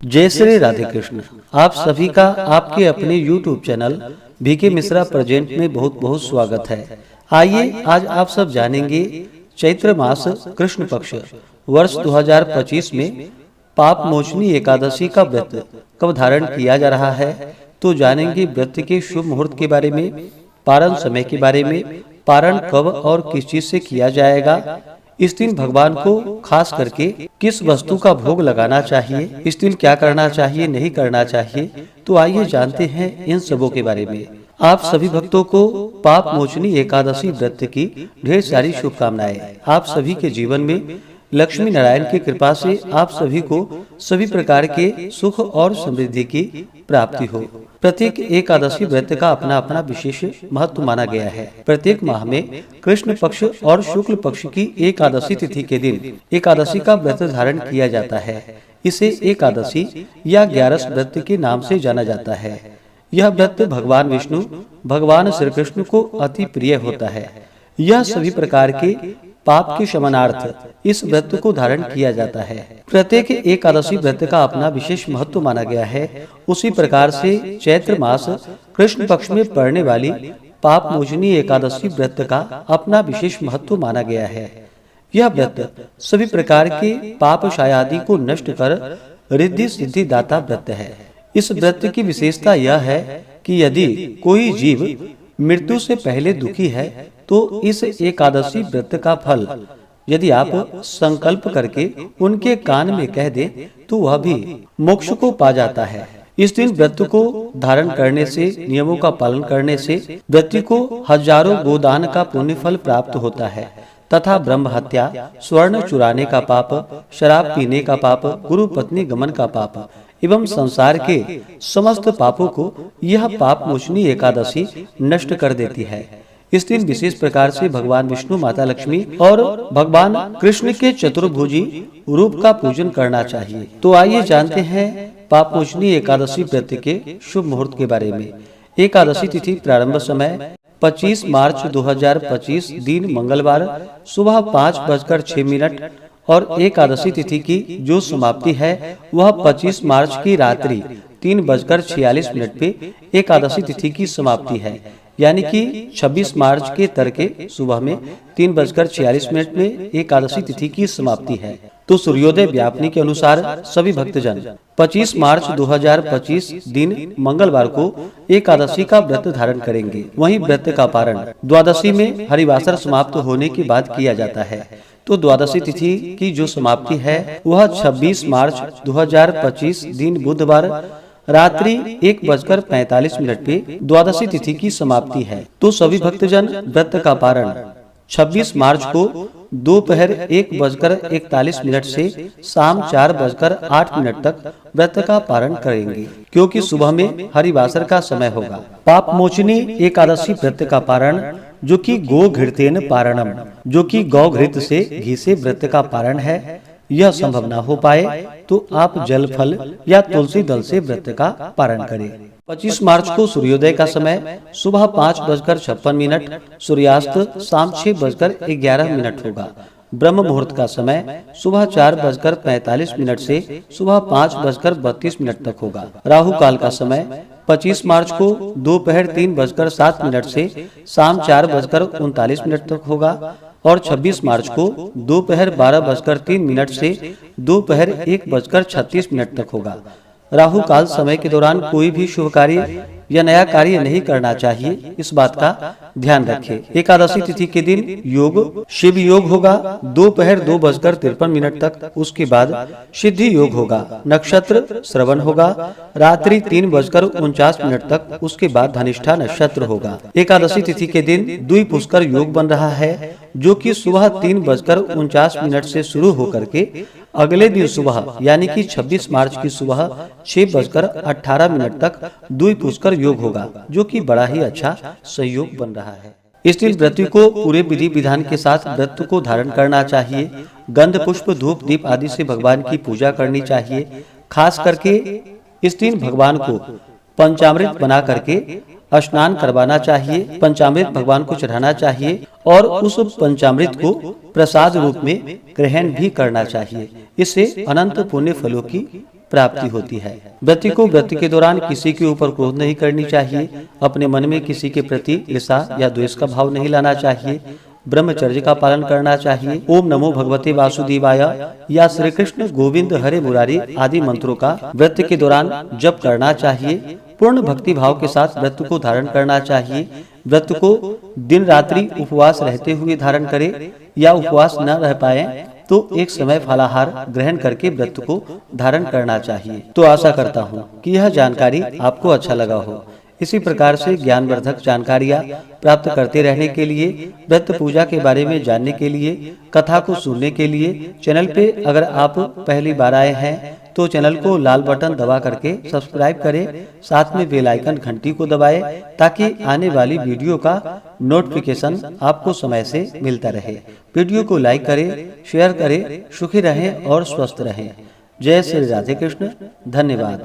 जय श्री राधे कृष्ण। आप सभी का आपके अपने YouTube channel BK Mishra present में बहुत बहुत स्वागत है। आइए आज आप सब जानेंगे चैत्र मास कृष्ण पक्ष वर्ष 2025 में पाप मोचनी एकादशी का व्रत कब धारण किया जा रहा है। तो जानेंगे व्रत के शुभ मुहूर्त के बारे में, पारण समय के बारे में, पारण कब और किस चीज से किया जाएगा, इस दिन भगवान को खास करके किस वस्तु का भोग लगाना चाहिए, इस दिन क्या करना चाहिए नहीं करना चाहिए। तो आइए जानते हैं इन सबों के बारे में। आप सभी भक्तों को पाप मोचनी एकादशी व्रत की ढेर सारी शुभकामनाएं। आप सभी के जीवन में लक्ष्मी नारायण की कृपा से आप सभी को सभी प्रकार के सुख और समृद्धि की प्राप्ति हो। प्रत्येक एकादशी व्रत का अपना अपना विशेष महत्व माना गया है। प्रत्येक माह में कृष्ण पक्ष और शुक्ल पक्ष की एकादशी तिथि के दिन एकादशी का व्रत धारण किया जाता है। इसे एकादशी या 11 व्रत के नाम से जाना जाता है। यह व्रत भगवान विष्णु भगवान श्री कृष्ण को अति प्रिय होता है। यह सभी प्रकार के पाप के शमनार्थ इस व्रत को धारण किया जाता है। प्रत्येक एकादशी व्रत का अपना विशेष महत्व माना गया है। उसी प्रकार से चैत्र मास कृष्ण पक्ष में पड़ने वाली पाप मोचनी एकादशी व्रत का अपना विशेष महत्व माना गया है। यह व्रत सभी प्रकार के पाप शायादि को नष्ट कर रिद्धि सिद्धि दाता व्रत है। इस व्रत की विशेषता यह है कि यदि कोई जीव मृत्यु से पहले दुखी है तो इस एकादशी व्रत का फल यदि आप संकल्प करके उनके कान में कह दे तो वह भी मोक्ष को पा जाता है। इस दिन व्रत को धारण करने से, नियमों का पालन करने से व्यक्ति को हजारों गोदान का पुण्य फल प्राप्त होता है तथा ब्रह्म हत्या, स्वर्ण चुराने का पाप, शराब पीने का पाप, गुरु पत्नी गमन का पाप एवं संसार के समस्त पापों को यह पाप मोचनी एकादशी नष्ट कर देती है। इस दिन विशेष प्रकार से भगवान विष्णु, माता लक्ष्मी और भगवान कृष्ण के चतुर्भुजी रूप का पूजन करना चाहिए। तो आइए जानते हैं पाप मोचनी एकादशी व्रत के शुभ मुहूर्त के बारे में। एकादशी तिथि प्रारंभ समय 25 मार्च 2025 दिन मंगलवार सुबह 5:06 और एकादशी तिथि की जो समाप्ति है वह 25 मार्च की रात्रि 3:46 पे एकादशी तिथि की समाप्ति है। यानी कि 26 मार्च के तड़के सुबह में 3:46 में एकादशी तिथि की समाप्ति है। तो सूर्योदय व्यापनी के अनुसार सभी भक्तजन 25 मार्च 2025 दिन मंगलवार को एकादशी का व्रत धारण करेंगे। वहीं व्रत का पारण द्वादशी में हरिवासर समाप्त होने के बाद किया जाता है। तो द्वादशी तिथि की जो समाप्ति है वह 26 मार्च 2025 दिन बुधवार रात्रि 1:45 पे द्वादशी तिथि की समाप्ति है। तो सभी भक्तजन व्रत का पारण 26 मार्च को दोपहर 1:41 से शाम 4:08 तक व्रत का पारण करेंगे, क्योंकि सुबह में हरिवासर का समय होगा। पाप मोचनी एकादशी व्रत का पारण जो कि गो घृतेन पारणम, जो कि गौ घृत से घी से व्रत का पारण है, यह संभव न हो पाए तो आप जल फल या तुलसी दल से व्रत का पारण करें। 25 मार्च को सूर्योदय का समय सुबह 5:56, सूर्यास्त शाम 6:11 होगा। ब्रह्म मुहूर्त का समय सुबह 4:45 से सुबह 5:32 तक होगा। राहु काल का समय 25 मार्च को दोपहर 3:07 से शाम 4:39 तक होगा और 26 मार्च को दोपहर 12:03 से दोपहर 1:36 तक होगा। राहु काल समय के दौरान कोई भी शुभ कार्य या नया कार्य नहीं करना चाहिए, इस बात का ध्यान रखें। एकादशी तिथि के दिन योग शिव योग होगा दोपहर 2:53 तक। उसके बाद सिद्धि योग होगा। नक्षत्र श्रवण होगा रात्रि 3:49 तक। उसके बाद धनिष्ठा नक्षत्र होगा। एकादशी तिथि के दिन द्विपुष्कर योग बन रहा है जो कि सुबह 3:49 से शुरू होकर के अगले दिन सुबह यानी कि 26 मार्च की सुबह 6:18 तक द्विपुष्कर योग होगा, जो कि बड़ा ही अच्छा संयोग बन रहा है। इस दिन व्रती को पूरे विधि विधान के साथ व्रत को धारण करना चाहिए। गंध पुष्प धूप दीप आदि से भगवान की पूजा करनी चाहिए। खास करके इस दिन भगवान को पंचामृत बना करके स्नान करवाना चाहिए। पंचामृत भगवान को चढ़ाना चाहिए और उस पंचामृत को प्रसाद रूप में ग्रहण भी करना चाहिए। इससे अनंत पुण्य फलों की प्राप्ति होती है। व्रत को व्रत के दौरान किसी के ऊपर क्रोध नहीं करनी चाहिए। अपने मन में किसी के प्रति ईर्ष्या या द्वेष का भाव नहीं लाना चाहिए। ब्रह्मचर्य का पालन करना चाहिए। ओम नमो भगवते वासुदेवाय या श्री कृष्ण गोविंद हरे मुरारी आदि मंत्रों का व्रत के दौरान जप करना चाहिए। पूर्ण भक्ति भाव के साथ व्रत को धारण करना चाहिए। व्रत को दिन रात्रि उपवास रहते हुए धारण करे या उपवास न रह पाए तो एक समय फलाहार ग्रहण करके व्रत को धारण करना चाहिए। तो आशा करता हूँ कि यह जानकारी आपको अच्छा लगा हो। इसी प्रकार से ज्ञानवर्धक जानकारियाँ प्राप्त करते रहने के लिए, व्रत पूजा के बारे में जानने के लिए, कथा को सुनने के लिए चैनल पे अगर आप पहली बार आए हैं तो चैनल को लाल बटन दबा करके सब्सक्राइब करें। साथ में बेल आइकन घंटी को दबाएं ताकि आने वाली वीडियो का नोटिफिकेशन आपको समय से मिलता रहे। वीडियो को लाइक करें, शेयर करें। सुखी रहें और स्वस्थ रहें। जय श्री राधे कृष्ण। धन्यवाद।